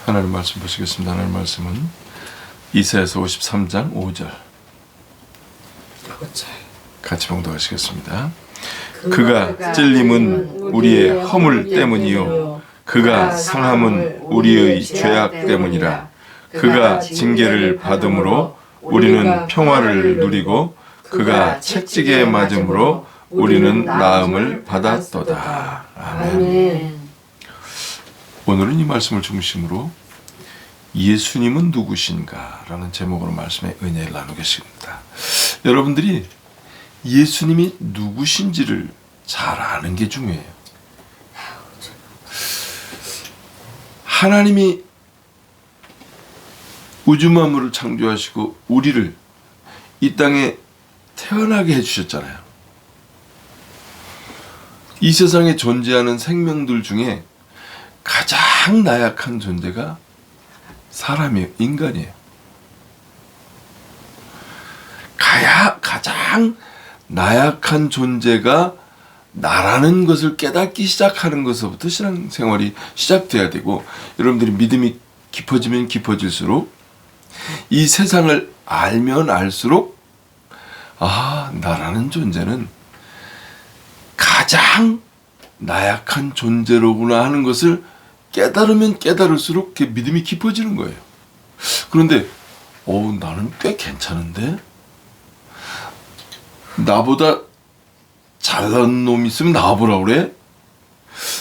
하나님 말씀 보시겠습니다. 하나님 말씀은 이사야서 53장 5절 같이 봉독하시겠습니다. 그가 찔림은 우리의 허물 때문이요 그가 상함은 우리의 죄악 때문이라. 그가 징계를 받음으로 우리는 평화를 누리고 그가 채찍에 맞음으로 우리는 나음을 받았도다. 아멘. 오늘은 이 말씀을 중심으로 예수님은 누구신가 라는 제목으로 말씀의 은혜를 나누겠습니다. 여러분들이 예수님이 누구신지를 잘 아는 게 중요해요. 하나님이 우주 만물을 창조하시고 우리를 이 땅에 태어나게 해주셨잖아요. 이 세상에 존재하는 생명들 중에 가장 나약한 존재가 사람이에요. 인간이에요. 가장 나약한 존재가 나라는 것을 깨닫기 시작하는 것부터 신앙생활이 시작돼야 되고, 여러분들이 믿음이 깊어지면 깊어질수록 이 세상을 알면 알수록 나라는 존재는 가장 나약한 존재로구나 하는 것을 깨달으면 깨달을수록 믿음이 깊어지는 거예요. 그런데 나는 꽤 괜찮은데? 나보다 잘난 놈 있으면 나와보라 그래?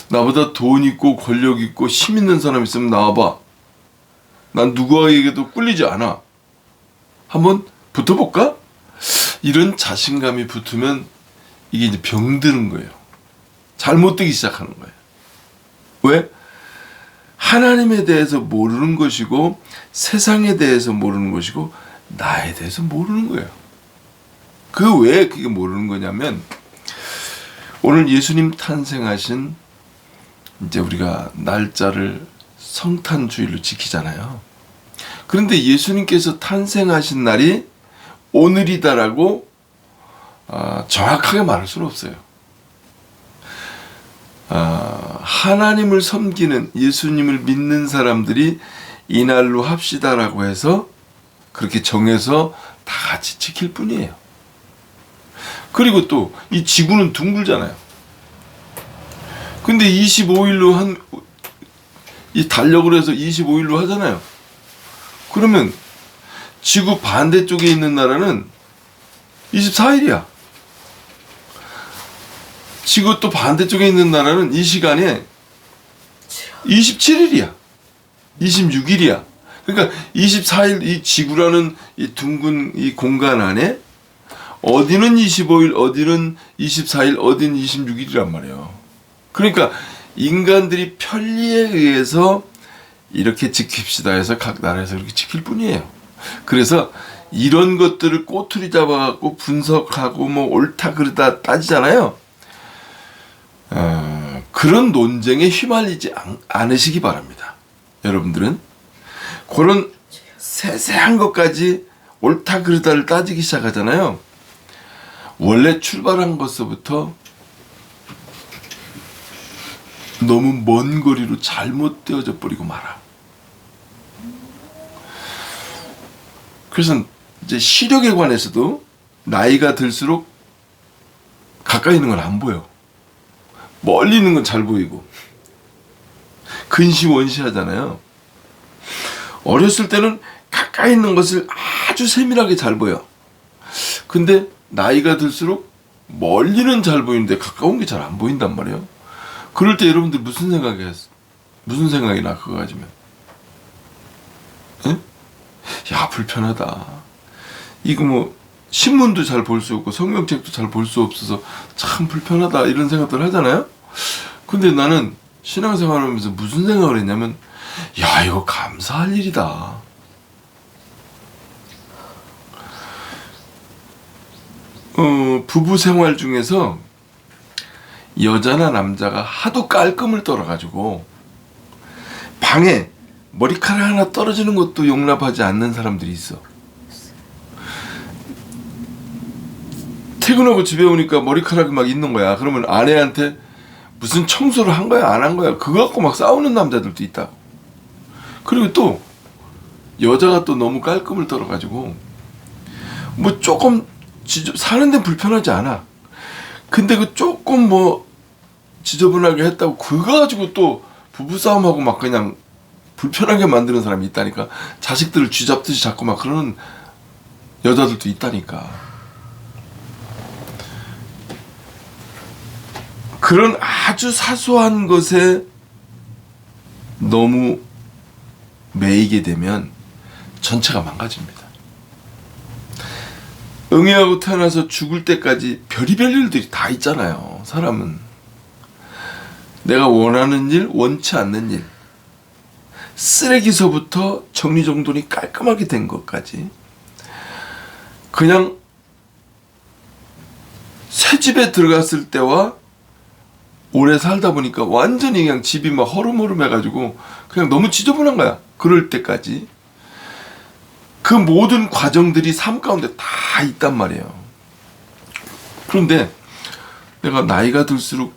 나보다 돈 있고 권력 있고 힘 있는 사람 있으면 나와봐. 난 누구에게도 꿀리지 않아. 한번 붙어볼까? 이런 자신감이 붙으면 이게 이제 병드는 거예요. 잘못되기 시작하는 거예요. 왜? 하나님에 대해서 모르는 것이고 세상에 대해서 모르는 것이고 나에 대해서 모르는 거예요. 그 왜 그게 모르는 거냐면, 오늘 예수님 탄생하신 이제 우리가 날짜를 성탄주일로 지키잖아요. 그런데 예수님께서 탄생하신 날이 오늘이다라고 정확하게 말할 수는 없어요. 하나님을 섬기는, 예수님을 믿는 사람들이 이날로 합시다라고 해서 그렇게 정해서 다 같이 지킬 뿐이에요. 그리고 또 이 지구는 둥글잖아요. 근데 25일로 이 달력으로 해서 25일로 하잖아요. 그러면 지구 반대쪽에 있는 나라는 24일이야. 지구 또 반대쪽에 있는 나라는 이 시간에 27일이야. 26일이야. 그러니까 24일 이 지구라는 이 둥근 이 공간 안에 어디는 25일, 어디는 24일, 어디는 26일이란 말이에요. 그러니까 인간들이 편리에 의해서 이렇게 지킵시다 해서 각 나라에서 이렇게 지킬 뿐이에요. 그래서 이런 것들을 꼬투리 잡아갖고 분석하고 뭐 옳다 그르다 따지잖아요. 그런 논쟁에 휘말리지 않으시기 바랍니다. 여러분들은 그런 세세한 것까지 옳다 그르다를 따지기 시작하잖아요. 원래 출발한 것서부터 너무 먼 거리로 잘못되어져 버리고 말아. 그래서 이제 시력에 관해서도 나이가 들수록 가까이 있는 건 안 보여. 멀리 있는 건 잘 보이고. 근시원시 하잖아요. 어렸을 때는 가까이 있는 것을 아주 세밀하게 잘 보여. 근데 나이가 들수록 멀리는 잘 보이는데 가까운 게 잘 안 보인단 말이에요. 그럴 때 여러분들 무슨 생각이 나 그거 가지면? 에? 야, 불편하다. 이거 뭐 신문도 잘 볼 수 없고 성경책도 잘 볼 수 없어서 참 불편하다 이런 생각들 하잖아요. 근데 나는 신앙생활을 하면서 무슨 생각을 했냐면, 야, 이거 감사할 일이다. 부부 생활 중에서 여자나 남자가 하도 깔끔을 떨어가지고 방에 머리카락 하나 떨어지는 것도 용납하지 않는 사람들이 있어. 퇴근하고 집에 오니까 머리카락이 막 있는 거야. 그러면 아내한테 무슨 청소를 한 거야 안 한 거야 그거 갖고 막 싸우는 남자들도 있다고. 그리고 또 여자가 또 너무 깔끔을 떨어가지고 뭐 조금 사는 데 불편하지 않아. 근데 그 조금 뭐 지저분하게 했다고 그거 가지고 또 부부싸움하고 막 그냥 불편하게 만드는 사람이 있다니까. 자식들을 쥐잡듯이 잡고 막 그러는 여자들도 있다니까. 그런 아주 사소한 것에 너무 매이게 되면 전체가 망가집니다. 응애하고 태어나서 죽을 때까지 별의별 일들이 다 있잖아요. 사람은 내가 원하는 일, 원치 않는 일, 쓰레기서부터 정리정돈이 깔끔하게 된 것까지 그냥 새 집에 들어갔을 때와 오래 살다 보니까 완전히 그냥 집이 막 허름허름해가지고 그냥 너무 지저분한 거야. 그럴 때까지 그 모든 과정들이 삶 가운데 다 있단 말이에요. 그런데 내가 나이가 들수록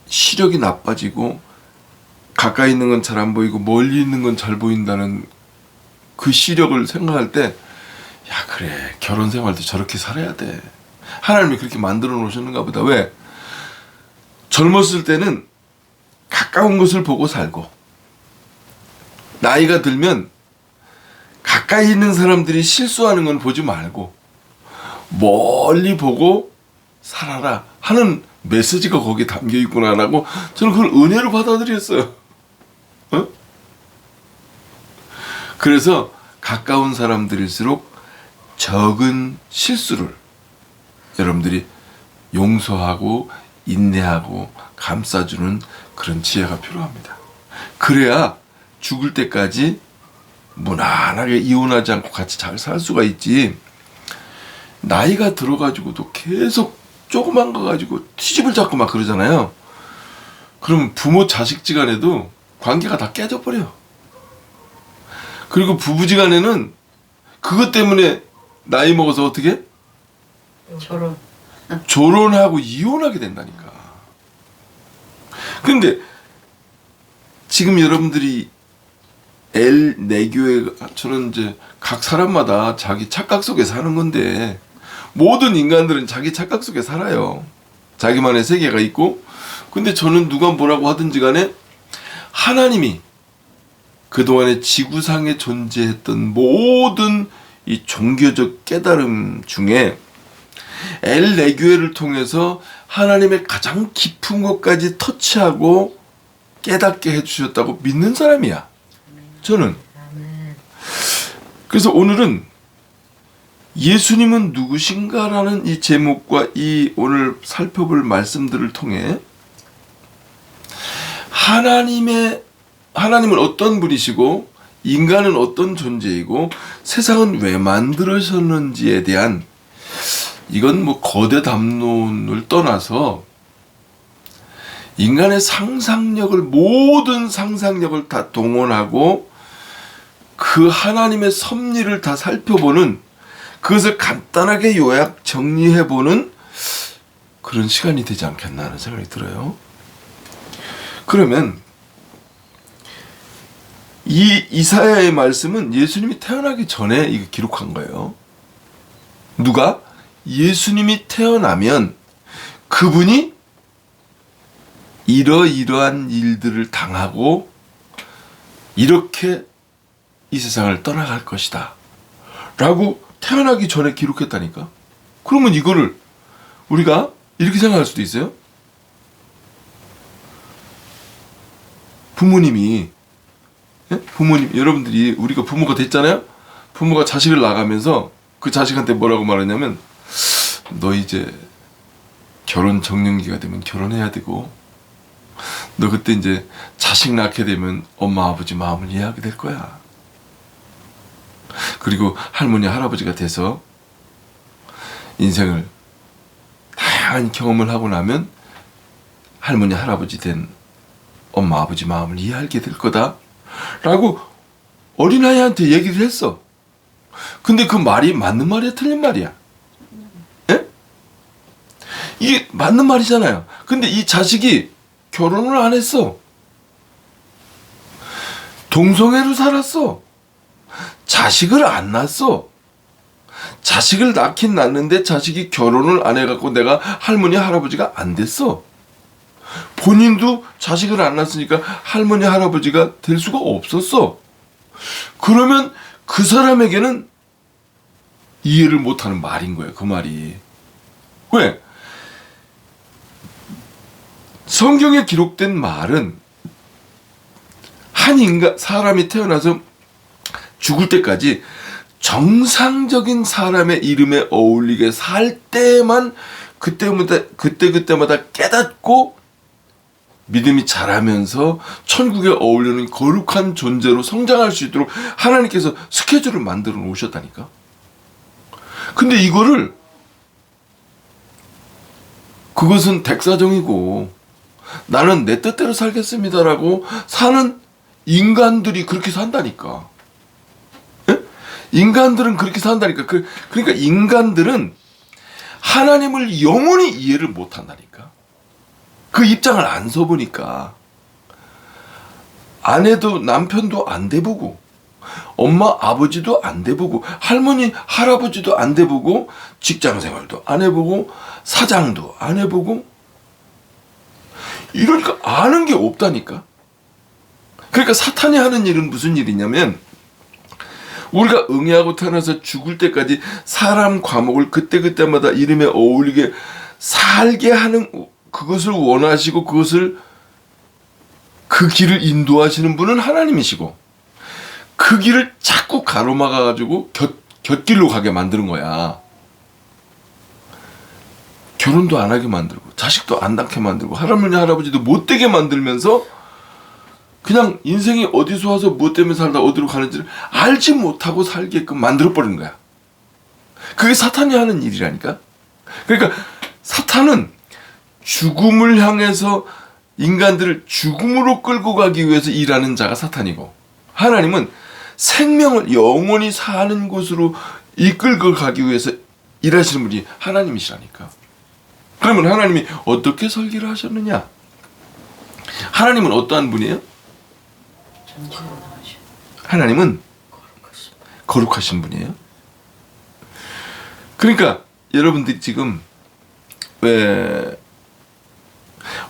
시력이 나빠지고 가까이 있는 건 잘 안 보이고 멀리 있는 건 잘 보인다는 그 시력을 생각할 때, 야, 그래, 결혼 생활도 저렇게 살아야 돼. 하나님이 그렇게 만들어 놓으셨는가 보다. 왜? 젊었을 때는 가까운 것을 보고 살고, 나이가 들면 가까이 있는 사람들이 실수하는 건 보지 말고 멀리 보고 살아라 하는 메시지가 거기에 담겨 있구나라고 저는 그걸 은혜로 받아들였어요. 어? 그래서 가까운 사람들일수록 적은 실수를 여러분들이 용서하고 인내하고 감싸주는 그런 지혜가 필요합니다. 그래야 죽을 때까지 무난하게 이혼하지 않고 같이 잘 살 수가 있지. 나이가 들어가지고도 계속 조그만 거 가지고 티집을 잡고 막 그러잖아요. 그럼 부모 자식지간에도 관계가 다 깨져버려. 그리고 부부지간에는 그것 때문에 나이 먹어서 어떻게? 조론하고 이혼하게 된다니까. 근데 지금 여러분들이 내교회처럼 이제 각 사람마다 자기 착각 속에 사는 건데, 모든 인간들은 자기 착각 속에 살아요. 자기만의 세계가 있고. 근데 저는 누가 뭐라고 하든지 간에 하나님이 그동안에 지구상에 존재했던 모든 이 종교적 깨달음 중에 내교회를 통해서 하나님의 가장 깊은 것까지 터치하고 깨닫게 해주셨다고 믿는 사람이야. 저는. 그래서 오늘은 예수님은 누구신가라는 이 제목과 이 오늘 살펴볼 말씀들을 통해 하나님은 어떤 분이시고 인간은 어떤 존재이고 세상은 왜 만들어졌는지에 대한, 이건 뭐 거대 담론을 떠나서 인간의 모든 상상력을 다 동원하고 그 하나님의 섭리를 다 살펴보는, 그것을 간단하게 요약 정리해보는 그런 시간이 되지 않겠나 하는 생각이 들어요. 그러면 이 이사야의 말씀은 예수님이 태어나기 전에 이거 기록한 거예요. 누가? 예수님이 태어나면 그분이 이러이러한 일들을 당하고 이렇게 이 세상을 떠나갈 것이다 라고 태어나기 전에 기록했다니까. 그러면 이거를 우리가 이렇게 생각할 수도 있어요. 부모님이, 여러분들이, 우리가 부모가 됐잖아요. 부모가 자식을 낳아가면서 그 자식한테 뭐라고 말하냐면, 너 이제 결혼 적령기가 되면 결혼해야 되고, 너 그때 이제 자식 낳게 되면 엄마 아버지 마음을 이해하게 될 거야. 그리고 할머니 할아버지가 돼서 인생을 다양한 경험을 하고 나면 할머니 할아버지 된 엄마 아버지 마음을 이해하게 될 거다 라고 어린아이한테 얘기를 했어. 근데 그 말이 맞는 말이야 틀린 말이야? 예? 이게 맞는 말이잖아요. 근데 이 자식이 결혼을 안 했어. 동성애로 살았어. 자식을 안 낳았어. 자식을 낳긴 낳는데 자식이 결혼을 안 해갖고 내가 할머니 할아버지가 안 됐어. 본인도 자식을 안 낳았으니까 할머니 할아버지가 될 수가 없었어. 그러면 그 사람에게는 이해를 못하는 말인 거예요. 그 말이. 왜? 성경에 기록된 말은 한 인간, 사람이 태어나서 죽을 때까지 정상적인 사람의 이름에 어울리게 살 때만 그때마다 깨닫고 믿음이 자라면서 천국에 어울리는 거룩한 존재로 성장할 수 있도록 하나님께서 스케줄을 만들어 놓으셨다니까. 근데 이거를 그것은 백사정이고 나는 내 뜻대로 살겠습니다라고 사는 인간들이 그렇게 산다니까. 예? 인간들은 그렇게 산다니까. 그러니까 인간들은 하나님을 영원히 이해를 못한다니까. 그 입장을 안 서보니까 아내도 남편도 안 돼보고 엄마 아버지도 안 돼보고 할머니 할아버지도 안 돼보고 직장생활도 안 해보고 사장도 안 해보고 이러니까 아는 게 없다니까. 그러니까 사탄이 하는 일은 무슨 일이냐면 우리가 응애하고 태어나서 죽을 때까지 사람 과목을 그때그때마다 이름에 어울리게 살게 하는 그것을 원하시고 그것을 그 길을 인도하시는 분은 하나님이시고 그 길을 자꾸 가로막아 가지고 곁길로 가게 만드는 거야. 결혼도 안 하게 만들고 자식도 안 낳게 만들고 할머니 할아버지도 못 되게 만들면서 그냥 인생이 어디서 와서 뭐 때문에 살다 어디로 가는지를 알지 못하고 살게끔 만들어버리는 거야. 그게 사탄이 하는 일이라니까. 그러니까 사탄은 죽음을 향해서 인간들을 죽음으로 끌고 가기 위해서 일하는 자가 사탄이고 하나님은 생명을 영원히 사는 곳으로 이끌고 가기 위해서 일하시는 분이 하나님이시라니까. 그러면 하나님이 어떻게 설계를 하셨느냐? 하나님은 어떠한 분이에요? 하나님은 거룩하신 분이에요. 그러니까 여러분들이 지금 왜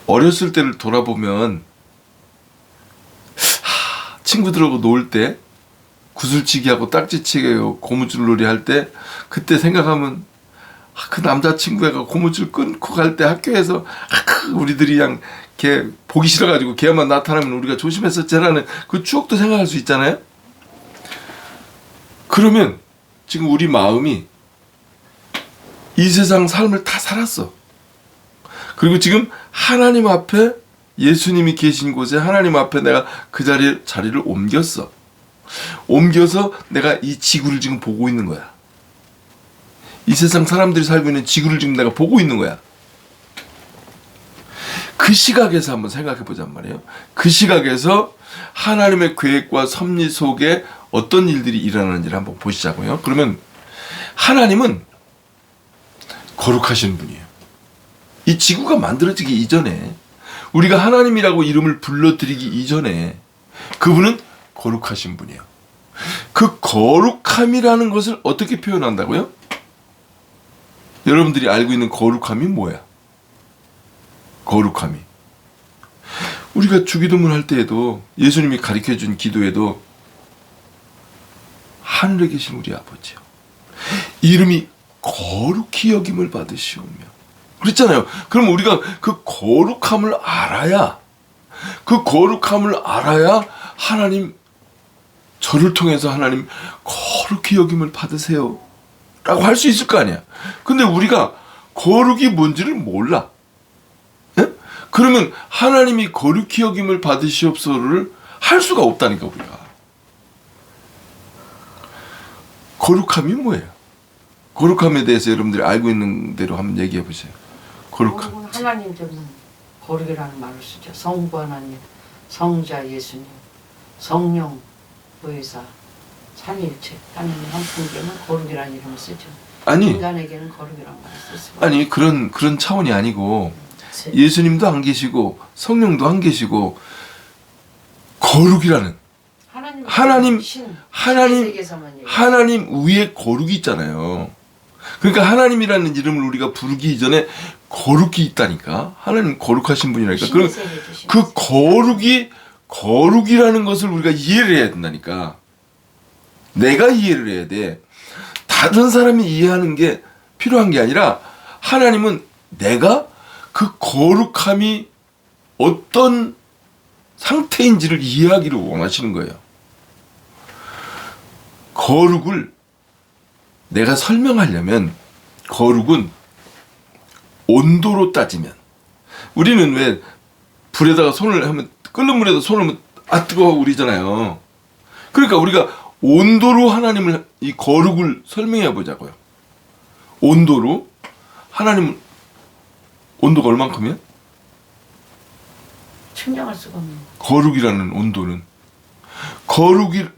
어렸을 때를 돌아보면 친구들하고 놀 때 구슬치기하고 딱지치기하고 고무줄놀이 할 때 그때 생각하면 그 남자친구가 고무줄 끊고 갈 때 학교에서 우리들이 그냥 걔 보기 싫어가지고 걔만 나타나면 우리가 조심했었잖아는 그 추억도 생각할 수 있잖아요. 그러면 지금 우리 마음이 이 세상 삶을 다 살았어. 그리고 지금 하나님 앞에 예수님이 계신 곳에 하나님 앞에 내가 그 자리를 옮겼어. 옮겨서 내가 이 지구를 지금 보고 있는 거야. 이 세상 사람들이 살고 있는 지구를 지금 내가 보고 있는 거야. 그 시각에서 한번 생각해 보잔 말이에요. 그 시각에서 하나님의 계획과 섭리 속에 어떤 일들이 일어나는지를 한번 보시자고요. 그러면 하나님은 거룩하신 분이에요. 이 지구가 만들어지기 이전에 우리가 하나님이라고 이름을 불러드리기 이전에 그분은 거룩하신 분이에요. 그 거룩함이라는 것을 어떻게 표현한다고요? 여러분들이 알고 있는 거룩함이 뭐야? 거룩함이 우리가 주기도문 할 때에도 예수님이 가르쳐준 기도에도 하늘에 계신 우리 아버지요 이름이 거룩히 여김을 받으시오며 그랬잖아요. 그럼 우리가 그 거룩함을 알아야 하나님 저를 통해서 하나님 거룩히 여김을 받으세요 라고 할 수 있을 거 아니야. 근데 우리가 거룩이 뭔지를 몰라. 예? 그러면 하나님이 거룩히 여김을 받으시옵소서를 할 수가 없다니까. 우리가 거룩함이 뭐예요? 거룩함에 대해서 여러분들이 알고 있는 대로 한번 얘기해 보세요. 거룩함. 하나님 때문에 거룩이라는 말을 쓰죠. 성부 하나님, 성자 예수님, 성령, 의사, 삼위일체 하나님 한 분께는 거룩이라는 이름을 쓰죠. 아니 인간에게는 거룩이라는 말을 쓰죠. 아니 그런 차원이 아니고 예수님도 안 계시고 성령도 안 계시고 거룩이라는 하나님 세계에서만 얘기해. 하나님 위에 거룩이 있잖아요. 그러니까 하나님이라는 이름을 우리가 부르기 이전에 거룩이 있다니까. 하나님 거룩하신 분이라니까. 그럼 그 거룩이라는 것을 우리가 이해를 해야 된다니까. 내가 이해를 해야 돼. 다른 사람이 이해하는 게 필요한 게 아니라 하나님은 내가 그 거룩함이 어떤 상태인지를 이해하기를 원하시는 거예요. 거룩을 내가 설명하려면 거룩은 온도로 따지면 우리는 왜 불에다가 손을 하면 끓는 물에다 손을 하면 뜨거워 우리잖아요. 그러니까 우리가 온도로 하나님을 이 거룩을 설명해 보자고요. 온도로 하나님은 온도가 얼만큼이야? 측량할 수가 없는 거룩이라는 온도는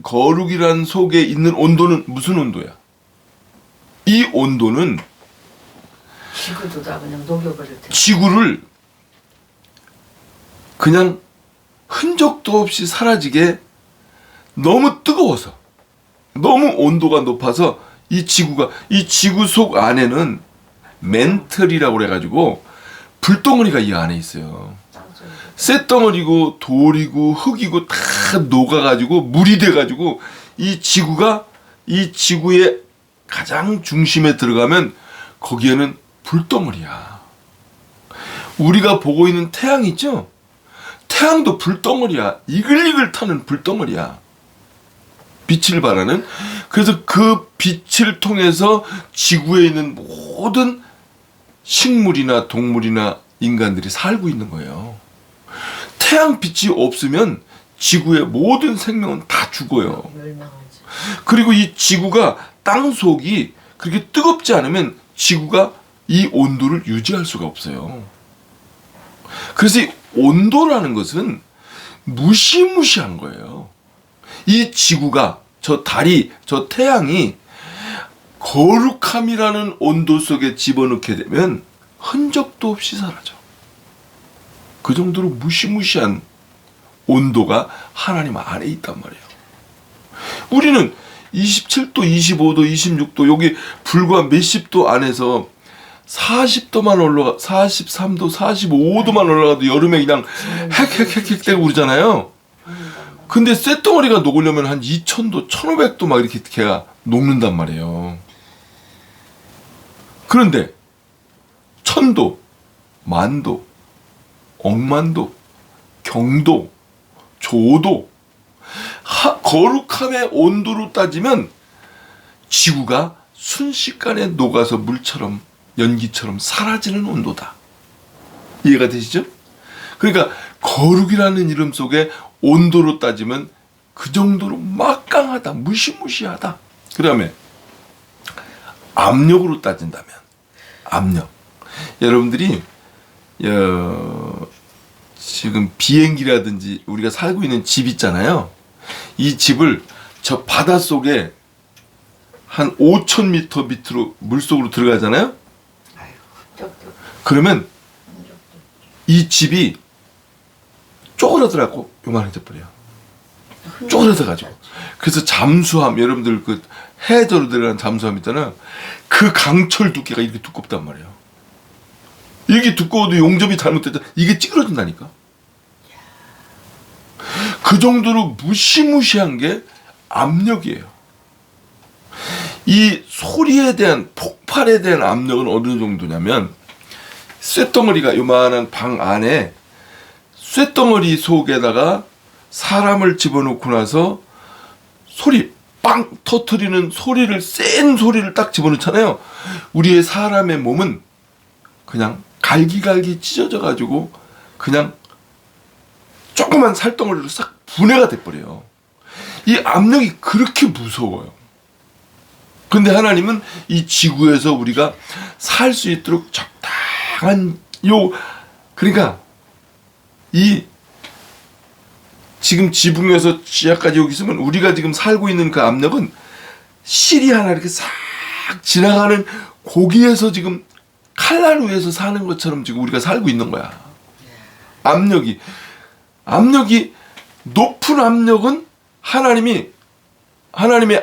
거룩이라는 속에 있는 온도는 무슨 온도야? 이 온도는 지구도 다 그냥 녹여버릴 텐데. 지구를 그냥 흔적도 없이 사라지게 너무 뜨거워서 너무 온도가 높아서 이 지구 속 안에는 멘틀이라고 그래가지고 불덩어리가 이 안에 있어요. 쇳덩어리고 돌이고 흙이고 다 녹아가지고 물이 돼가지고 이 지구의 가장 중심에 들어가면 거기에는 불덩어리야. 우리가 보고 있는 태양 있죠? 태양도 불덩어리야. 이글이글 타는 불덩어리야. 빛을 발하는. 그래서 그 빛을 통해서 지구에 있는 모든 식물이나 동물이나 인간들이 살고 있는 거예요. 태양 빛이 없으면 지구의 모든 생명은 다 죽어요. 멸망하지. 그리고 이 지구가 땅 속이 그렇게 뜨겁지 않으면 지구가 이 온도를 유지할 수가 없어요. 그래서 이 온도라는 것은 무시무시한 거예요. 이 지구가 저 달이 저 태양이 거룩함이라는 온도 속에 집어넣게 되면 흔적도 없이 사라져. 그 정도로 무시무시한 온도가 하나님 안에 있단 말이에요. 우리는 27도, 25도, 26도 여기 불과 몇십 도 안에서 40도만 올라가 43도, 45도만 올라가도 여름에 그냥 헥헥헥헥 되고 그러잖아요. 근데 쇳덩어리가 녹으려면 한 2000도, 1500도 막 이렇게 걔가 녹는단 말이에요. 그런데 1000도, 만도, 억만도, 경도, 조도, 거룩함의 온도로 따지면 지구가 순식간에 녹아서 물처럼 연기처럼 사라지는 온도다. 이해가 되시죠? 그러니까 거룩이라는 이름 속에 온도로 따지면 그 정도로 막강하다, 무시무시하다. 그 다음에 압력으로 따진다면 압력. 여러분들이 지금 비행기라든지 우리가 살고 있는 집 있잖아요. 이 집을 저 바닷속에 한 5000m 밑으로 물속으로 들어가잖아요. 그러면 이 집이 쪼그라들어갖고 요만해져 버려요. 쪼그라들어가지고. 그래서 잠수함, 여러분들 그 해저로 들어가는 잠수함 있잖아요. 그 강철 두께가 이렇게 두껍단 말이에요. 이게 두꺼워도 용접이 잘못됐다. 이게 찌그러진다니까. 그 정도로 무시무시한 게 압력이에요. 이 소리에 대한 폭발에 대한 압력은 어느 정도냐면 쇳덩어리가 요만한 방 안에 쇳덩어리 속에다가 사람을 집어넣고 나서 소리 빵 터트리는 소리를 센 소리를 딱 집어넣잖아요. 우리의 사람의 몸은 그냥 갈기갈기 찢어져 가지고 그냥 조그만 살덩어리로 싹 분해가 돼버려요. 이 압력이 그렇게 무서워요. 근데 하나님은 이 지구에서 우리가 살 수 있도록 적당한 그러니까 이 지금 지붕에서 지하까지 여기 있으면 우리가 지금 살고 있는 그 압력은 실이 하나 이렇게 싹 지나가는 거기에서 지금 칼날 위에서 사는 것처럼 지금 우리가 살고 있는 거야. 압력이 높은 압력은 하나님의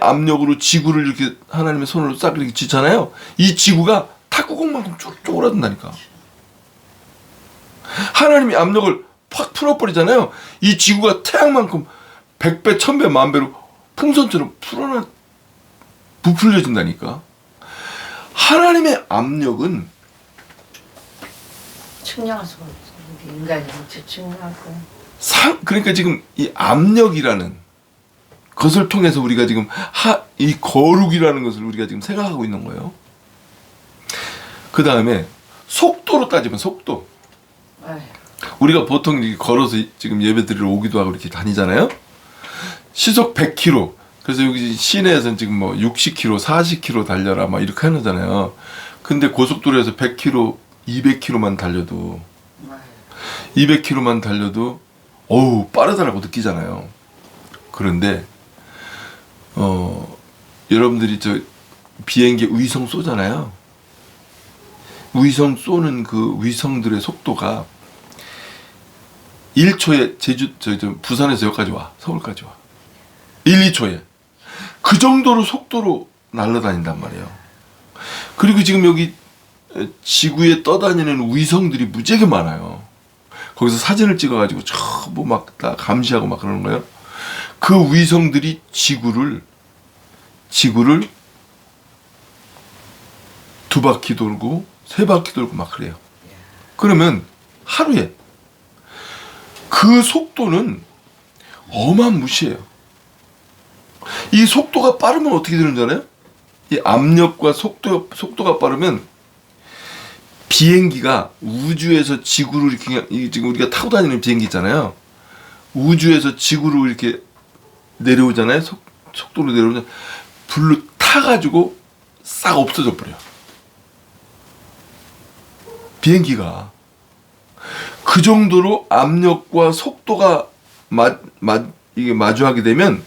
압력으로 지구를 이렇게 하나님의 손으로 싹 이렇게 쥐잖아요. 이 지구가 탁구공만큼 쪼그라든다니까. 하나님의 압력을 팍 풀어버리잖아요. 이 지구가 태양만큼 100배, 1000배, 10,000배로 풍선처럼 부풀려진다니까. 하나님의 압력은 측량할 수가 없어. 우리 인간이 어떻게 측량할 거야? 그러니까 지금 이 압력이라는 것을 통해서 우리가 지금 이 거룩이라는 것을 우리가 지금 생각하고 있는 거예요. 그 다음에 속도로 따지면 속도. 아휴, 우리가 보통 이렇게 걸어서 지금 예배 드리러 오기도 하고 이렇게 다니잖아요. 시속 100km. 그래서 여기 시내에서는 지금 뭐 60km, 40km 달려라 막 이렇게 하잖아요. 근데 고속도로에서 100km, 200km만 달려도 아휴. 200km만 달려도 어우 빠르다라고 느끼잖아요. 그런데 여러분들이 저 비행기 위성 쏘잖아요. 위성 쏘는 그 위성들의 속도가 1초에 부산에서 여기까지 와. 서울까지 와. 1, 2초에. 그 정도로 속도로 날아다닌단 말이에요. 그리고 지금 여기 지구에 떠다니는 위성들이 무지하게 많아요. 거기서 사진을 찍어가지고 전부 막 다 감시하고 막 그러는 거예요. 그 위성들이 지구를 2바퀴 돌고 3바퀴 돌고 막 그래요. 그러면 하루에 그 속도는 어마무시해요. 이 속도가 빠르면 어떻게 되는 줄 알아요? 이 압력과 속도가 빠르면 비행기가 우주에서 지구를 이렇게 지금 우리가 타고 다니는 비행기 있잖아요. 우주에서 지구로 이렇게 내려오잖아요. 속도로 내려오면 불로 타가지고 싹 없어져 버려. 비행기가 그 정도로 압력과 속도가 이게 마주하게 되면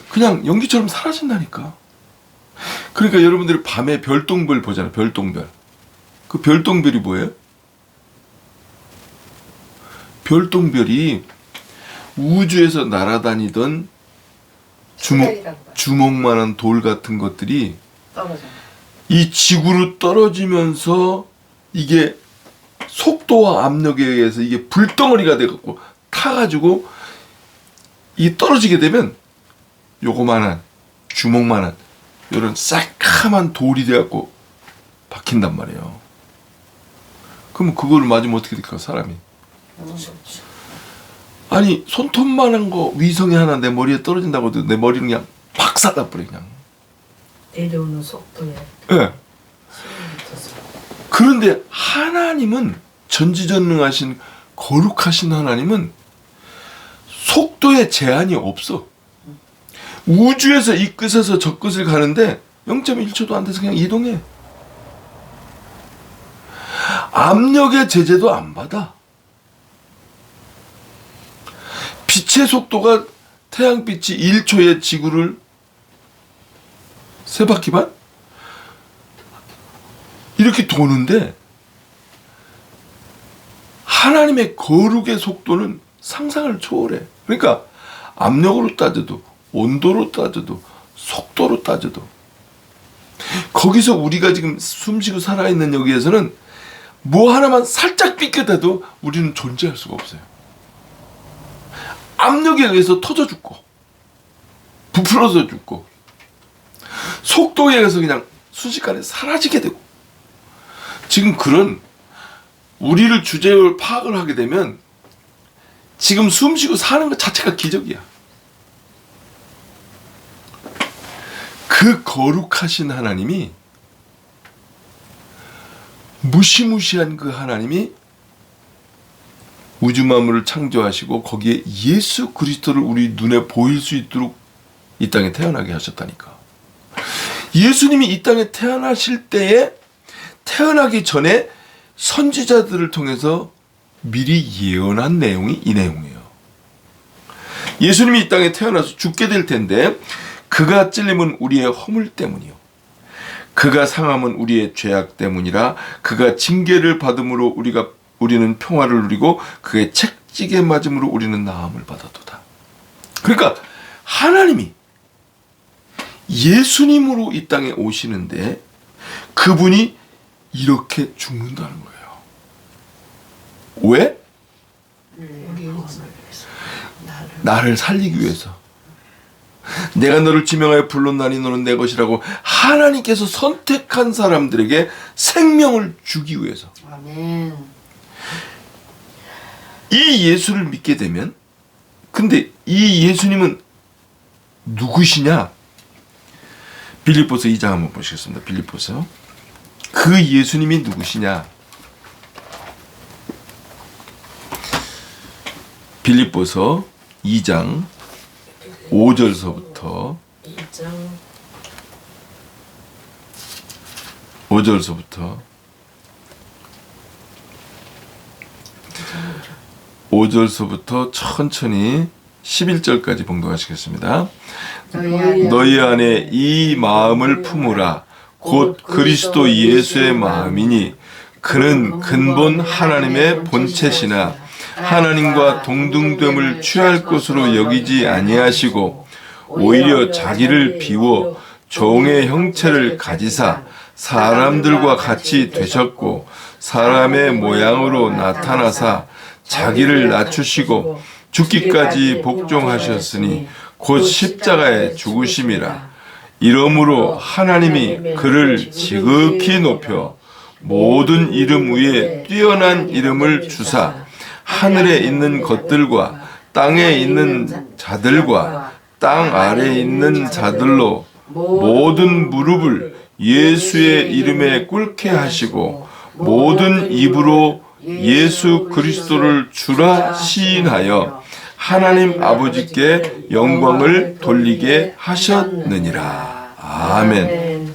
그냥 연기처럼 사라진다니까. 그러니까 여러분들이 밤에 별똥별 보잖아요. 별똥별. 그 별똥별이 뭐예요? 별똥별이 우주에서 날아다니던 주먹만한 돌 같은 것들이 떨어져. 이 지구로 떨어지면서 이게 속도와 압력에 의해서 이게 불덩어리가 돼갖고 타가지고 이 떨어지게 되면 요거만한 주먹만한 이런 새까만 돌이 돼갖고 박힌단 말이에요. 그럼 그거를 맞으면 어떻게 될까 사람이? 아니 손톱만한 거 위성이 하나 내 머리에 떨어진다고 해도 내 머리는 그냥 팍 쏴다버려 그냥. 내려오는 속도에. 예. 그런데 하나님은 전지전능하신 거룩하신 하나님은 속도에 제한이 없어. 우주에서 이 끝에서 저 끝을 가는데 0.1초도 안 돼서 그냥 이동해. 압력의 제재도 안 받아. 빛의 속도가 태양빛이 1초에 지구를 3바퀴 반? 이렇게 도는데 하나님의 거룩의 속도는 상상을 초월해. 그러니까 압력으로 따져도 온도로 따져도 속도로 따져도 거기서 우리가 지금 숨쉬고 살아있는 여기에서는 뭐 하나만 살짝 삐끗해도 우리는 존재할 수가 없어요. 압력에 의해서 터져 죽고 부풀어져 죽고 속도에 의해서 그냥 순식간에 사라지게 되고 지금 그런 우리를 주제를 파악을 하게 되면 지금 숨쉬고 사는 것 자체가 기적이야. 그 거룩하신 하나님이 무시무시한 그 하나님이 우주 만물을 창조하시고 거기에 예수 그리스도를 우리 눈에 보일 수 있도록 이 땅에 태어나게 하셨다니까. 예수님이 이 땅에 태어나실 때에 태어나기 전에 선지자들을 통해서 미리 예언한 내용이 이 내용이에요. 예수님이 이 땅에 태어나서 죽게 될 텐데 그가 찔림은 우리의 허물 때문이요 그가 상함은 우리의 죄악 때문이라 그가 징계를 받음으로 우리는 평화를 누리고 그의 책찍에 맞음으로 우리는 나음을 받았도다. 그러니까 하나님이 예수님으로 이 땅에 오시는데 그분이 이렇게 죽는다는 거예요. 왜? 나를 살리기 위해서. 내가 너를 지명하여 불렀나니 너는 내 것이라고 하나님께서 선택한 사람들에게 생명을 주기 위해서. 아멘. 이 예수를 믿게 되면, 근데 이 예수님은 누구시냐? 빌립보서 2장 한번 보시겠습니다. 빌립보서. 그 예수님이 누구시냐? 빌립보서 2장 5절서부터 5절서부터 천천히 11절까지 봉독하시겠습니다. 너희 안에 이 마음을 품으라. 곧 그리스도 예수의 마음이니 그는 근본 하나님의 본체시나 하나님과 동등됨을 취할 것으로 여기지 아니하시고 오히려 자기를 비워 종의 형체를 가지사 사람들과 같이 되셨고 사람의 모양으로 나타나사 자기를 낮추시고 죽기까지 복종하셨으니 곧 십자가에 죽으심이라. 이러므로 하나님이 그를 지극히 높여 모든 이름 위에 뛰어난 이름을 주사 하늘에 있는 것들과 땅에 있는 자들과 땅 아래에 있는 자들로 모든 무릎을 예수의 이름에 꿇게 하시고 모든 입으로 예수 그리스도를 주라 시인하여 하나님 아버지께 영광을 돌리게 하셨느니라. 아멘.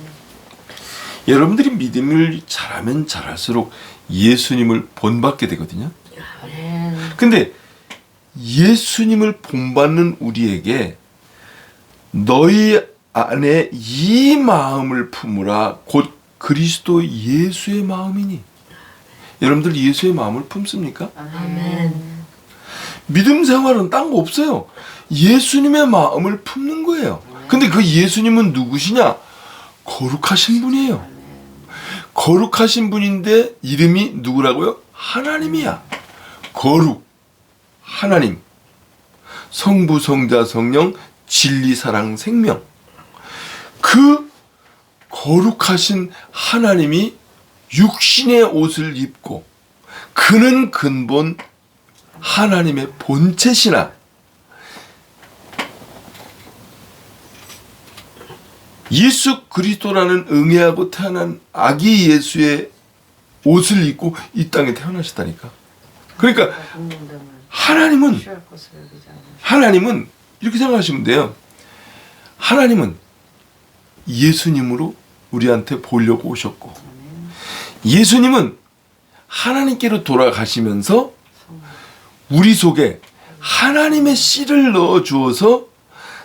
여러분들이 믿음을 잘하면 잘할수록 예수님을 본받게 되거든요. 근데 예수님을 본받는 우리에게 너희 안에 이 마음을 품으라. 곧 그리스도 예수의 마음이니. 여러분들 예수의 마음을 품습니까? 아멘. 믿음 생활은 딴 거 없어요. 예수님의 마음을 품는 거예요. 근데 그 예수님은 누구시냐? 거룩하신 분이에요. 거룩하신 분인데 이름이 누구라고요? 하나님이야. 거룩, 하나님, 성부, 성자, 성령, 진리, 사랑, 생명. 그 거룩하신 하나님이 육신의 옷을 입고 그는 근본 하나님의 본체시나 예수 그리스도라는 응애하고 태어난 아기 예수의 옷을 입고 이 땅에 태어나셨다니까. 그러니까 하나님은 이렇게 생각하시면 돼요. 하나님은 예수님으로 우리한테 보려고 오셨고 예수님은 하나님께로 돌아가시면서 우리 속에 하나님의 씨를 넣어 주어서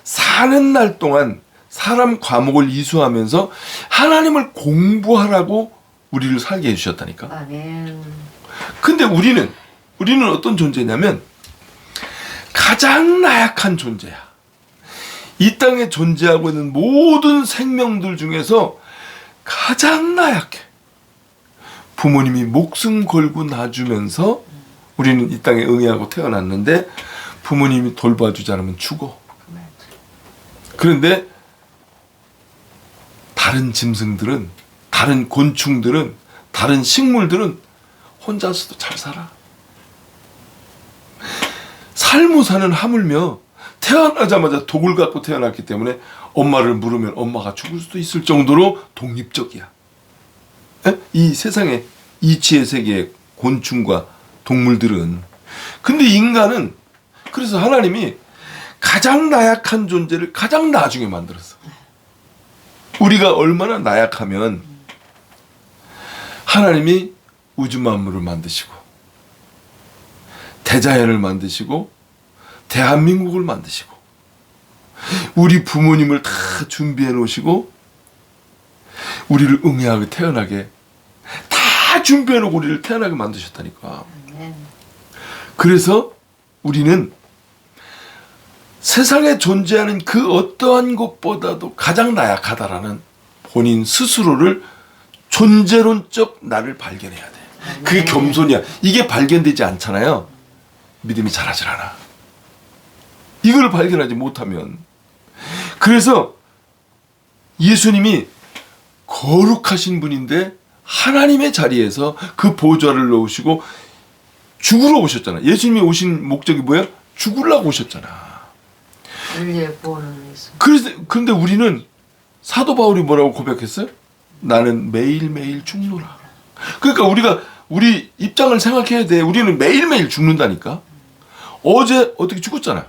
사는 날 동안 사람 과목을 이수하면서 하나님을 공부하라고 우리를 살게 해주셨다니까. 아멘. 근데 우리는 어떤 존재냐면 가장 나약한 존재야. 이 땅에 존재하고 있는 모든 생명들 중에서 가장 나약해. 부모님이 목숨 걸고 낳아주면서 우리는 이 땅에 응애하고 태어났는데 부모님이 돌봐주지 않으면 죽어. 그런데 다른 짐승들은, 다른 곤충들은, 다른 식물들은 혼자서도 잘 살아. 살모사는 하물며 태어나자마자 독을 갖고 태어났기 때문에 엄마를 물으면 엄마가 죽을 수도 있을 정도로 독립적이야. 이 세상의 이치의 세계의 곤충과 동물들은. 근데 인간은, 그래서 하나님이 가장 나약한 존재를 가장 나중에 만들었어. 우리가 얼마나 나약하면 하나님이 우주 만물을 만드시고 대자연을 만드시고 대한민국을 만드시고 우리 부모님을 다 준비해 놓으시고 우리를 응애하게 태어나게 다 준비해 놓고 우리를 태어나게 만드셨다니까. 그래서 우리는 세상에 존재하는 그 어떠한 것보다도 가장 나약하다라는 본인 스스로를 존재론적 나를 발견해야 돼. 그게 겸손이야. 이게 발견되지 않잖아요. 믿음이 자라질 않아. 이걸 발견하지 못하면. 그래서 예수님이 거룩하신 분인데 하나님의 자리에서 그 보좌를 놓으시고 죽으러 오셨잖아. 예수님이 오신 목적이 뭐야? 죽으려고 오셨잖아. 인류의 구원을 위해서. 그런데 우리는 사도 바울이 뭐라고 고백했어요? 나는 매일매일 죽노라. 그러니까 우리 입장을 생각해야 돼. 우리는 매일매일 죽는다니까. 어제 어떻게 죽었잖아.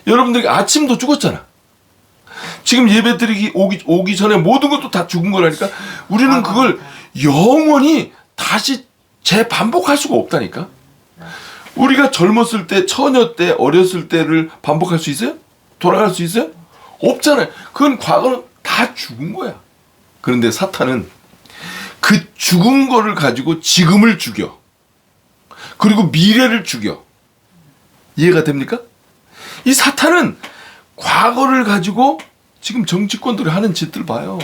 여러분들이 아침도 죽었잖아. 지금 예배 드리기 오기 전에 모든 것도 다 죽은 거라니까. 우리는 그걸 영원히 다시 재반복할 수가 없다니까. 우리가 젊었을 때, 처녀 때, 어렸을 때를 반복할 수 있어요? 돌아갈 수 있어요? 없잖아요. 그건 과거는 다 죽은 거야. 그런데 사탄은 그 죽은 거를 가지고 지금을 죽여. 그리고 미래를 죽여. 이해가 됩니까? 이 사탄은 과거를 가지고 지금 정치권들이 하는 짓들 봐요.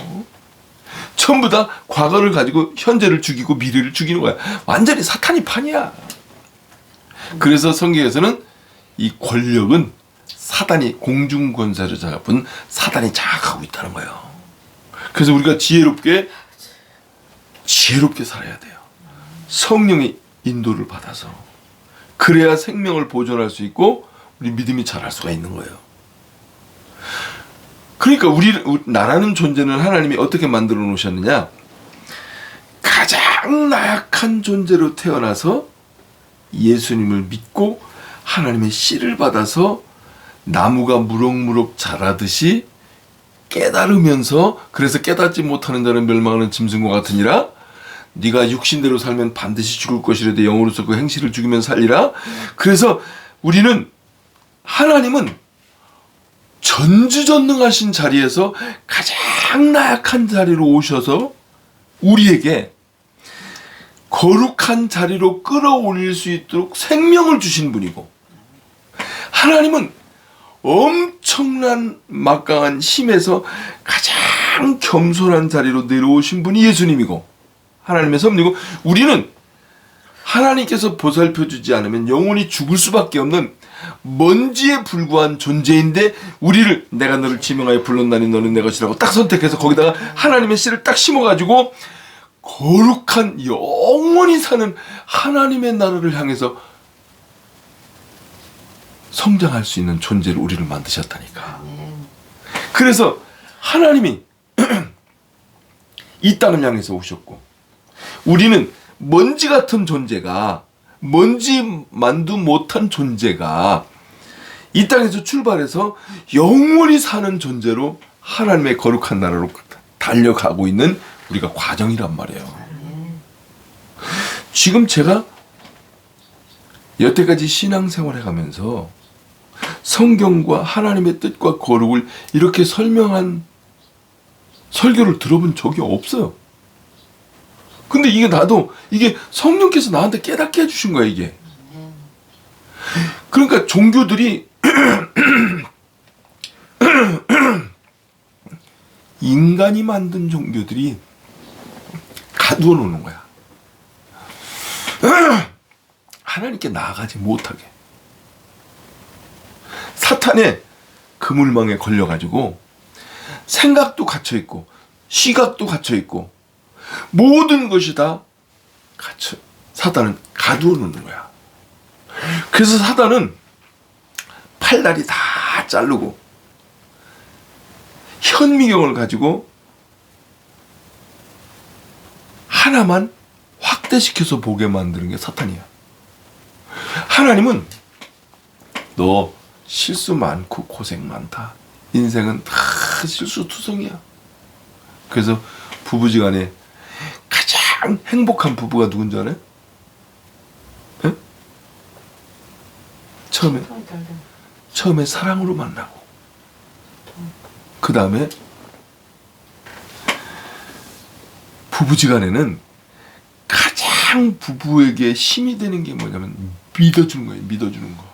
전부 다 과거를 가지고 현재를 죽이고 미래를 죽이는 거야. 완전히 사탄이 판이야. 그래서 성경에서는 이 권력은 사단이 공중권세를 잡은 사단이 장악하고 있다는 거예요. 그래서 우리가 지혜롭게 살아야 돼요. 성령의 인도를 받아서. 그래야 생명을 보존할 수 있고 우리 믿음이 자랄 수가 있는 거예요. 그러니까 나라는 존재는 하나님이 어떻게 만들어 놓으셨느냐? 가장 나약한 존재로 태어나서 예수님을 믿고 하나님의 씨를 받아서 나무가 무럭무럭 자라듯이 깨달으면서, 그래서 깨닫지 못하는 자는 멸망하는 짐승과 같으니라. 네가 육신대로 살면 반드시 죽을 것이라도 영으로서 그 행실을 죽이면 살리라. 그래서 하나님은 전지전능하신 자리에서 가장 나약한 자리로 오셔서 우리에게 거룩한 자리로 끌어올릴 수 있도록 생명을 주신 분이고, 하나님은 엄청난 막강한 힘에서 가장 겸손한 자리로 내려오신 분이 예수님이고 하나님의 섭리고, 우리는 하나님께서 보살펴주지 않으면 영원히 죽을 수밖에 없는 먼지에 불과한 존재인데, 우리를 내가 너를 지명하여 불렀나니 너는 내 것이라고 딱 선택해서 거기다가 하나님의 씨를 딱 심어가지고 거룩한 영원히 사는 하나님의 나라를 향해서 성장할 수 있는 존재로 우리를 만드셨다니까. 그래서 하나님이 이 땅을 향해서 오셨고, 우리는 먼지 같은 존재가, 먼지만도 못한 존재가 이 땅에서 출발해서 영원히 사는 존재로 하나님의 거룩한 나라로 달려가고 있는 우리가 과정이란 말이에요. 지금 제가 여태까지 신앙생활 해가면서 성경과 하나님의 뜻과 거룩을 이렇게 설명한 설교를 들어본 적이 없어요. 근데 이게 성령께서 나한테 깨닫게 해주신 거야, 이게. 그러니까 종교들이 인간이 만든 종교들이 가두어 놓는 거야. 하나님께 나아가지 못하게. 사탄의 그물망에 걸려가지고 생각도 갇혀있고 시각도 갇혀있고 모든 것이 다 사탄은 가두어 놓는 거야. 그래서 사탄은 팔다리 다 자르고 현미경을 가지고 하나만 확대시켜서 보게 만드는 게 사탄이야. 하나님은 너 실수 많고 고생 많다. 인생은 다 실수투성이야. 그래서 부부지간에 가장 행복한 부부가 누군지 알아요? 네? 처음에 사랑으로 만나고 그 다음에 부부지간에는 가장 부부에게 힘이 되는 게 뭐냐면 믿어주는 거예요. 믿어주는 거.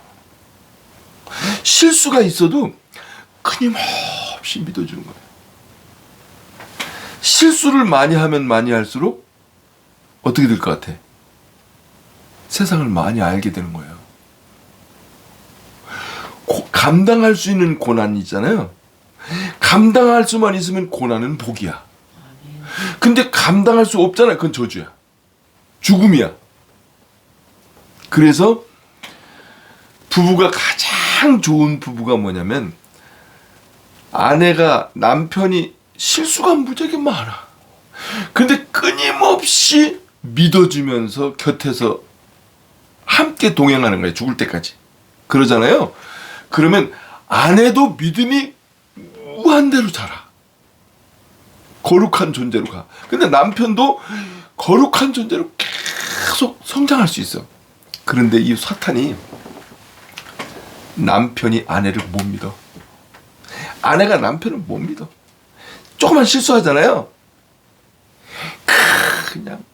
실수가 있어도 끊임없이 믿어주는 거예요. 실수를 많이 하면 많이 할수록 어떻게 될 것 같아? 세상을 많이 알게 되는 거예요. 감당할 수 있는 고난이 있잖아요. 감당할 수만 있으면 고난은 복이야. 근데 감당할 수 없잖아. 그건 저주야. 죽음이야. 그래서 부부가 가장 좋은 부부가 뭐냐면 아내가 남편이 실수가 무지하게 많아. 근데 끊임없이 믿어주면서 곁에서 함께 동행하는 거예요. 죽을 때까지. 그러잖아요. 그러면 아내도 믿음이 무한대로 자라. 거룩한 존재로 가. 근데 남편도 거룩한 존재로 계속 성장할 수 있어. 그런데 이 사탄이 남편이 아내를 못 믿어. 아내가 남편을 못 믿어. 조금만 실수하잖아요. 그냥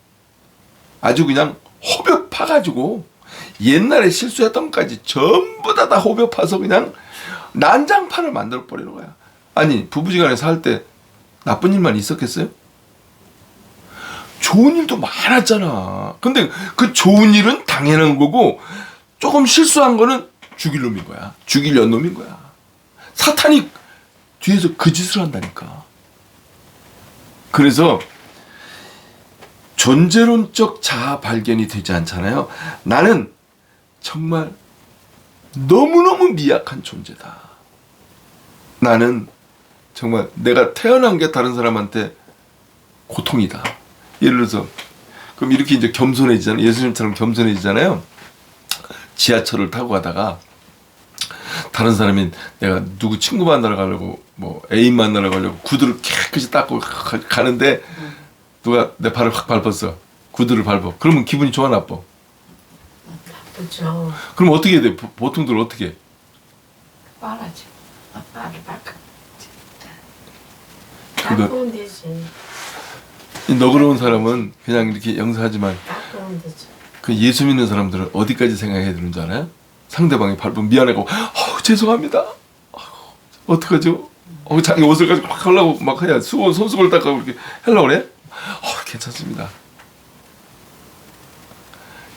아주 그냥 호벽 파가지고 옛날에 실수했던 것까지 전부 다 호벽 파서 그냥 난장판을 만들어 버리는 거야. 아니 부부지간에 살 때 나쁜 일만 있었겠어요? 좋은 일도 많았잖아. 근데 그 좋은 일은 당연한 거고 조금 실수한 거는 죽일 놈인 거야. 죽일 연놈인 거야. 사탄이 뒤에서 그 짓을 한다니까. 그래서 존재론적 자아 발견이 되지 않잖아요. 나는 정말 너무너무 미약한 존재다. 나는 정말 내가 태어난 게 다른 사람한테 고통이다. 예를 들어서 그럼 이렇게 이제 겸손해지잖아요. 예수님처럼 겸손해지잖아요. 지하철을 타고 가다가 다른 사람이 내가 누구 친구 만나러 가려고 뭐 애인 만나러 가려고 구두를 깨끗이 닦고 가는데 누가 내 발을 확 밟았어. 구두를 밟아. 그러면 기분이 좋아 나빠? 나쁘죠. 그럼 어떻게 해야 돼? 보통들 어떻게 해? 빨아지. 빨리 닦아. 닦으면 되지. 이 너그러운 사람은 그냥 이렇게 영사하지만 닦으면 되지. 그 예수 믿는 사람들은 어디까지 생각해야 되는 줄 알아요? 상대방이 밟으면 미안하고 죄송합니다. 어떡하죠? 자기 옷을 가지고 막 하려고 막 해야 손수건을 닦고 이렇게 하려고 그래?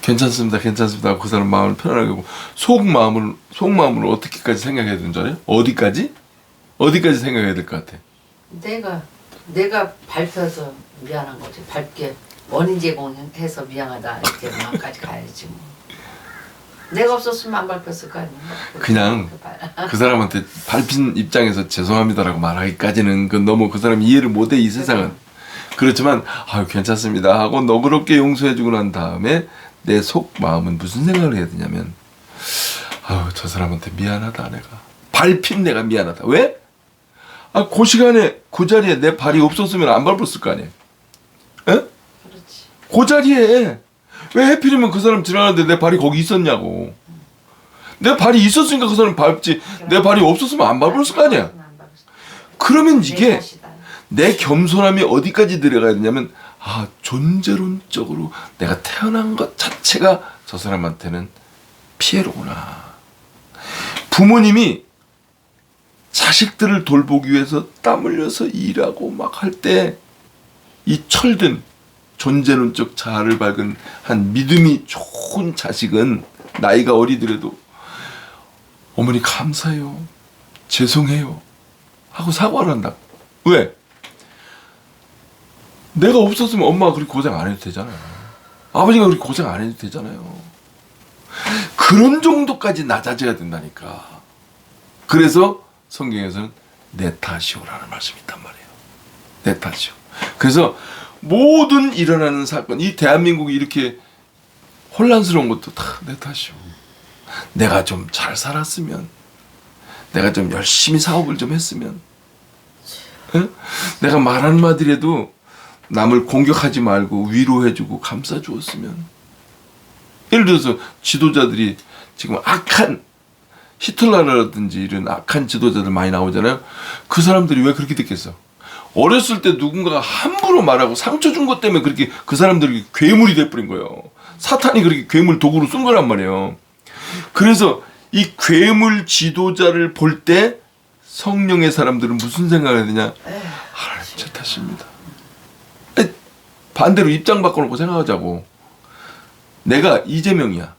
괜찮습니다. 괜찮습니다. 그 사람 마음을 편안하게 하고 속마음을 어떻게까지 생각해야 되는 줄 알아요? 어디까지 생각해야 될 것 같아? 내가 밟혀서 미안한 거지. 밟게 원인 제공해서 미안하다 이렇게 마음까지 가야지 뭐. 내가 없었으면 안 밟혔을 거 아니야. 그냥 그 사람한테 밟힌 입장에서 죄송합니다라고 말하기까지는 그 너무 그 사람이 이해를 못해 이 세상은. 그렇지만 괜찮습니다 하고 너그럽게 용서해주고 난 다음에 내 속 마음은 무슨 생각을 해야 되냐면 저 사람한테 미안하다 내가 밟힌 내가 미안하다. 왜? 그 시간에 그 자리에 내 발이 없었으면 안 밟았을 거 아니에요. 에? 그렇지. 그 자리에 왜 하필이면 그 사람 지나가는데 내 발이 거기 있었냐고. 내 발이 있었으니까 그 사람 밟지. 내 발이 없었으면 안 밟았을 거 아니야. 그러면 이게 내 겸손함이 어디까지 들어가야 되냐면 존재론적으로 내가 태어난 것 자체가 저 사람한테는 피해로구나. 부모님이 자식들을 돌보기 위해서 땀 흘려서 일하고 막 할 때 이 철든 존재론적 자아를 밝은 한 믿음이 좋은 자식은 나이가 어리더라도 어머니 감사해요. 죄송해요. 하고 사과를 한다. 왜? 내가 없었으면 엄마가 그렇게 고생 안 해도 되잖아요. 아버지가 그렇게 고생 안 해도 되잖아요. 그런 정도까지 낮아져야 된다니까. 그래서 성경에서는 내 탓이오라는 말씀이 있단 말이에요. 내 탓이오. 그래서 모든 일어나는 사건, 이 대한민국이 이렇게 혼란스러운 것도 다 내 탓이오. 내가 좀 잘 살았으면, 내가 좀 열심히 사업을 좀 했으면, 내가 말 한마디라도 남을 공격하지 말고 위로해주고 감싸주었으면. 예를 들어서 지도자들이 지금 악한 히틀러라든지 이런 악한 지도자들 많이 나오잖아요. 그 사람들이 왜 그렇게 됐겠어? 어렸을 때 누군가가 함부로 말하고 상처 준 것 때문에 그렇게 그 사람들이 괴물이 돼버린 거예요. 사탄이 그렇게 괴물 도구로 쓴 거란 말이에요. 그래서 이 괴물 지도자를 볼 때 성령의 사람들은 무슨 생각을 하느냐? 하나님 제 탓입니다. 반대로 입장 바꿔놓고 생각하자고. 내가 이재명이야.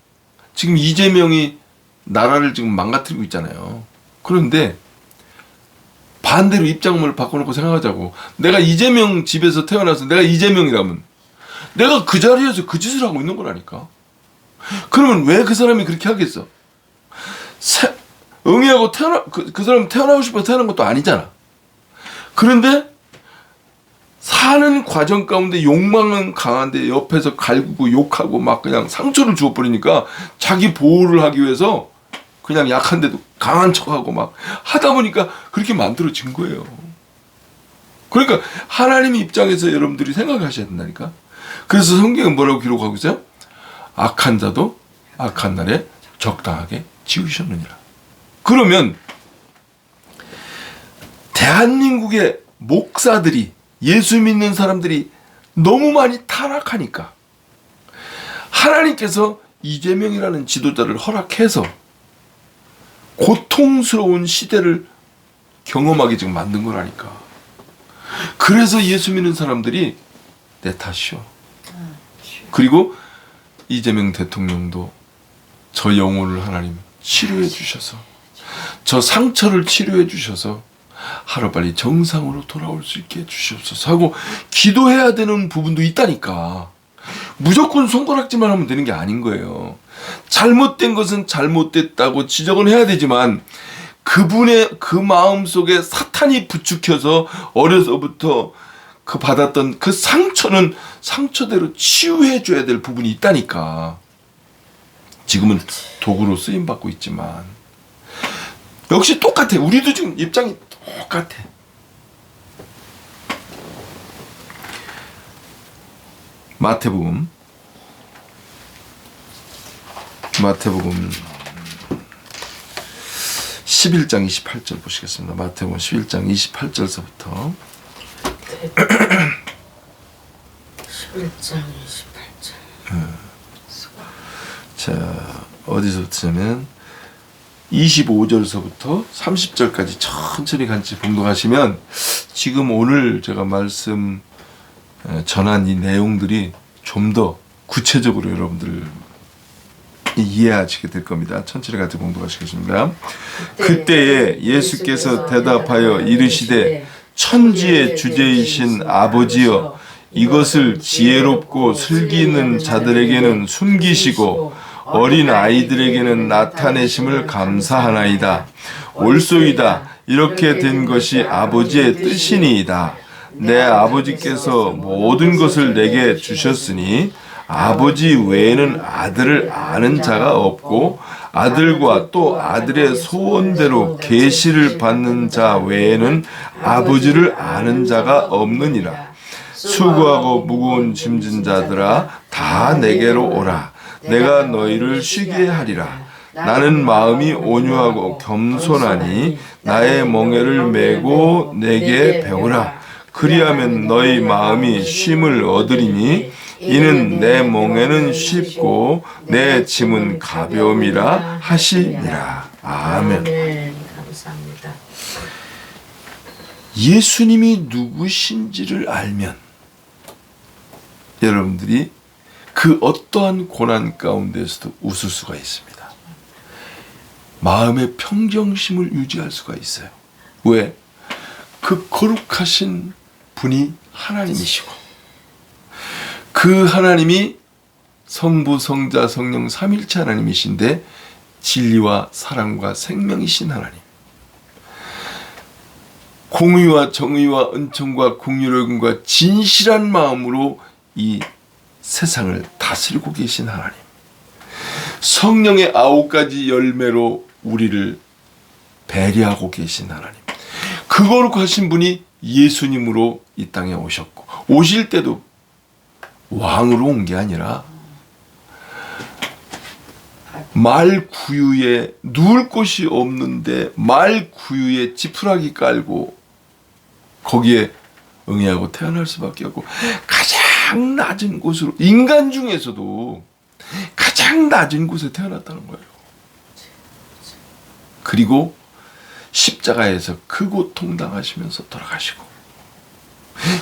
지금 이재명이 나라를 지금 망가뜨리고 있잖아요. 그런데 반대로 입장을 바꿔놓고 생각하자고. 내가 이재명 집에서 태어나서 내가 이재명이라면 내가 그 자리에서 그 짓을 하고 있는 거라니까. 그러면 왜 그 사람이 그렇게 하겠어? 응애하고 그 사람 태어나고 싶어서 태어난 것도 아니잖아. 그런데 사는 과정 가운데 욕망은 강한데 옆에서 갈구고 욕하고 막 그냥 상처를 주어버리니까 자기 보호를 하기 위해서 그냥 약한데도 강한 척하고 막 하다 보니까 그렇게 만들어진 거예요. 그러니까 하나님의 입장에서 여러분들이 생각하셔야 된다니까. 그래서 성경은 뭐라고 기록하고 있어요? 악한 자도 악한 날에 적당하게 지으셨느니라. 그러면 대한민국의 목사들이, 예수 믿는 사람들이 너무 많이 타락하니까 하나님께서 이재명이라는 지도자를 허락해서 고통스러운 시대를 경험하게 지금 만든 거라니까. 그래서 예수 믿는 사람들이 내 탓이요. 그리고 이재명 대통령도 저 영혼을 하나님 치료해 주셔서, 저 상처를 치료해 주셔서 하루빨리 정상으로 돌아올 수 있게 해주시옵소서 하고 기도해야 되는 부분도 있다니까. 무조건 손가락질만 하면 되는 게 아닌 거예요. 잘못된 것은 잘못됐다고 지적은 해야 되지만 그분의 그 마음속에 사탄이 부추켜서 어려서부터 그 받았던 그 상처는 상처대로 치유해 줘야 될 부분이 있다니까. 지금은 도구로 쓰임받고 있지만 역시 똑같아. 우리도 지금 입장이 똑같아. 마태복음 11장 28절 보시겠습니다. 마태복음 11장 28절서부터 11장 28절. 자, 어디서부터냐면 25절서부터 30절까지 천천히 같이 봉독하시면 지금 오늘 제가 말씀 전한 이 내용들이 좀 더 구체적으로 여러분들 이해하시게 될 겁니다. 천천히 같이 봉독하시겠습니다. 그때에 예수께서 대답하여 이르시되 천지의 주제이신 아버지여, 이것을 지혜롭고 슬기는 자들에게는 숨기시고 어린 아이들에게는 나타내심을 감사하나이다. 옳소이다. 이렇게 된 것이 아버지의 뜻이니이다. 내 아버지께서 모든 것을 내게 주셨으니 아버지 외에는 아들을 아는 자가 없고 아들과 또 아들의 소원대로 계시를 받는 자 외에는 아버지를 아는 자가 없느니라. 수고하고 무거운 짐진 자들아, 다 내게로 오라. 내가 너희를 쉬게 하리라. 나는 마음이 온유하고 겸손하니 나의 멍에를 메고 내게 배우라. 그리하면 너희 마음이 쉼을 얻으리니 이는 내 멍에는 쉽고 내 짐은 가벼움이라 하시니라. 아멘. 네, 감사합니다. 예수님이 누구신지를 알면 여러분들이 그 어떠한 고난 가운데서도 웃을 수가 있습니다. 마음의 평정심을 유지할 수가 있어요. 왜? 그 거룩하신 분이 하나님이시고 그 하나님이 성부, 성자, 성령 삼일체 하나님이신데 진리와 사랑과 생명이신 하나님, 공의와 정의와 은총과 긍휼과 진실한 마음으로 이 세상을 다스리고 계신 하나님, 성령의 9가지 열매로 우리를 배려하고 계신 하나님, 그 거룩하신 분이 예수님으로 이 땅에 오셨고 오실 때도 왕으로 온 게 아니라 말 구유에 누울 곳이 없는데 말 구유에 지푸라기 깔고 거기에 응애하고 태어날 수밖에 없고 가장 낮은 곳으로, 인간 중에서도 가장 낮은 곳에 태어났다는 거예요. 그리고 십자가에서 그 고통 당하시면서 돌아가시고,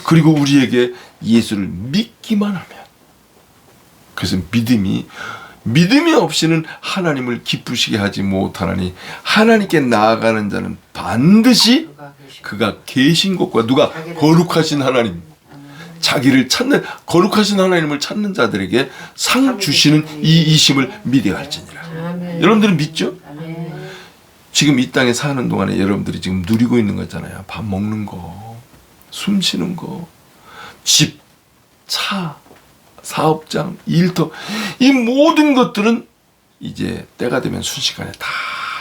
그리고 우리에게 예수를 믿기만 하면, 그래서 믿음이 없이는 하나님을 기쁘시게 하지 못하나니 하나님께 나아가는 자는 반드시 그가 계신 곳과 누가 거룩하신 하나님, 자기를 찾는 거룩하신 하나님을 찾는 자들에게 상 주시는 이 이심을 믿어야 할지니라. 아멘. 여러분들은 믿죠? 아멘. 지금 이 땅에 사는 동안에 여러분들이 지금 누리고 있는 거잖아요. 밥 먹는 거, 숨 쉬는 거, 집, 차, 사업장, 일터, 이 모든 것들은 이제 때가 되면 순식간에 다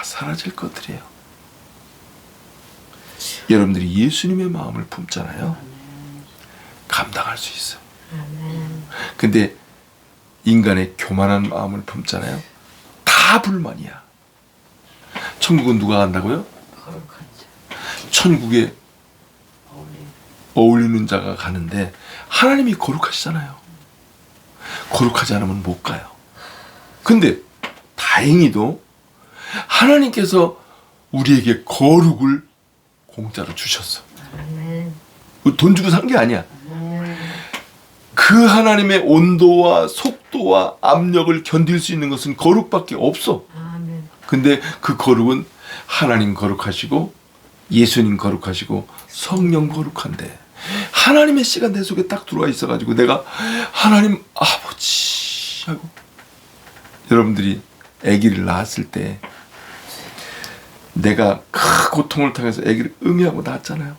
사라질 것들이에요. 여러분들이 예수님의 마음을 품잖아요. 감당할 수 있어요. 아멘. 근데 인간의 교만한 마음을 품잖아요. 다 불만이야. 천국은 누가 간다고요? 거룩한 자. 천국에 어울리. 어울리는 자가 가는데 하나님이 거룩하시잖아요. 거룩하지 않으면 못 가요. 근데 다행히도 하나님께서 우리에게 거룩을 공짜로 주셨어. 아멘. 돈 주고 산 게 아니야. 아멘. 그 하나님의 온도와 속도와 압력을 견딜 수 있는 것은 거룩밖에 없어. 아멘. 근데 그 거룩은 하나님 거룩하시고 예수님 거룩하시고 성령 거룩한데, 하나님의 씨가 내 속에 딱 들어와 있어가지고 내가 하나님 아버지 하고, 여러분들이 아기를 낳았을 때 내가 큰 고통을 통해서 아기를 응애하고 낳았잖아요.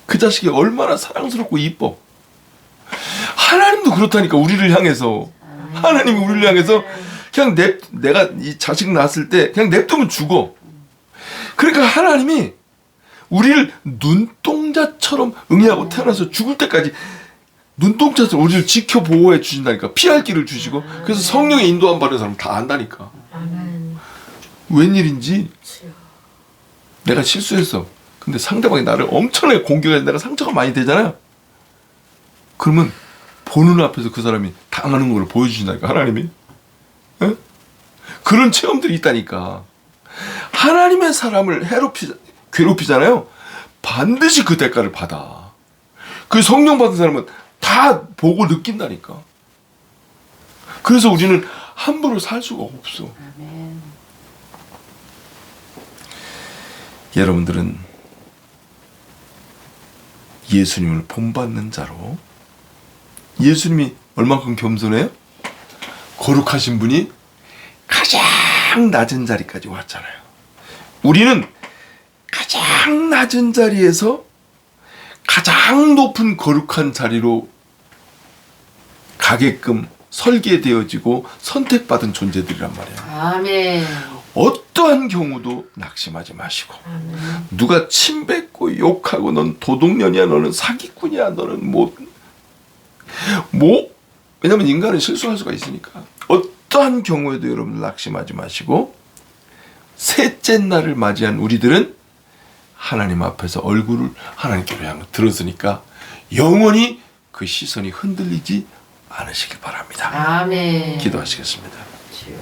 그 자식이 얼마나 사랑스럽고 이뻐. 하나님도 그렇다니까. 우리를 향해서, 하나님이 우리를 향해서 그냥 내가 이 자식 낳았을 때 그냥 냅두면 죽어. 그러니까 하나님이 우리를 눈동자처럼 응애하고 태어나서 죽을 때까지 눈동자처럼 우리를 지켜 보호해 주신다니까. 피할 길을 주시고. 그래서 성령의 인도 안 받는 사람 다 안다니까. 아멘. 웬일인지. 주여. 내가 실수했어. 근데 상대방이 나를 엄청나게 공격해서 내가 상처가 많이 되잖아요. 그러면 보는 앞에서 그 사람이 당하는 걸 보여주신다니까, 하나님이. 에? 그런 체험들이 있다니까. 하나님의 사람을 괴롭히잖아요. 반드시 그 대가를 받아. 그 성령 받은 사람은 다 보고 느낀다니까. 그래서 우리는 함부로 살 수가 없어. 아멘. 여러분들은 예수님을 본받는 자로, 예수님이 얼만큼 겸손해요? 거룩하신 분이 가장 낮은 자리까지 왔잖아요. 우리는 가장 낮은 자리에서 가장 높은 거룩한 자리로 가게끔 설계되어지고 선택받은 존재들이란 말이에요. 아멘. 어떠한 경우도 낙심하지 마시고, 아멘. 누가 침뱉고 욕하고 넌 도둑년이야, 너는 사기꾼이야, 너는 왜냐면 인간은 실수할 수가 있으니까. 어떠한 경우에도 여러분 낙심하지 마시고, 셋째 날을 맞이한 우리들은 하나님 앞에서 얼굴을 하나님께로 향해 들었으니까 영원히 그 시선이 흔들리지 않으시길 바랍니다. 아멘. 기도하시겠습니다. 주여.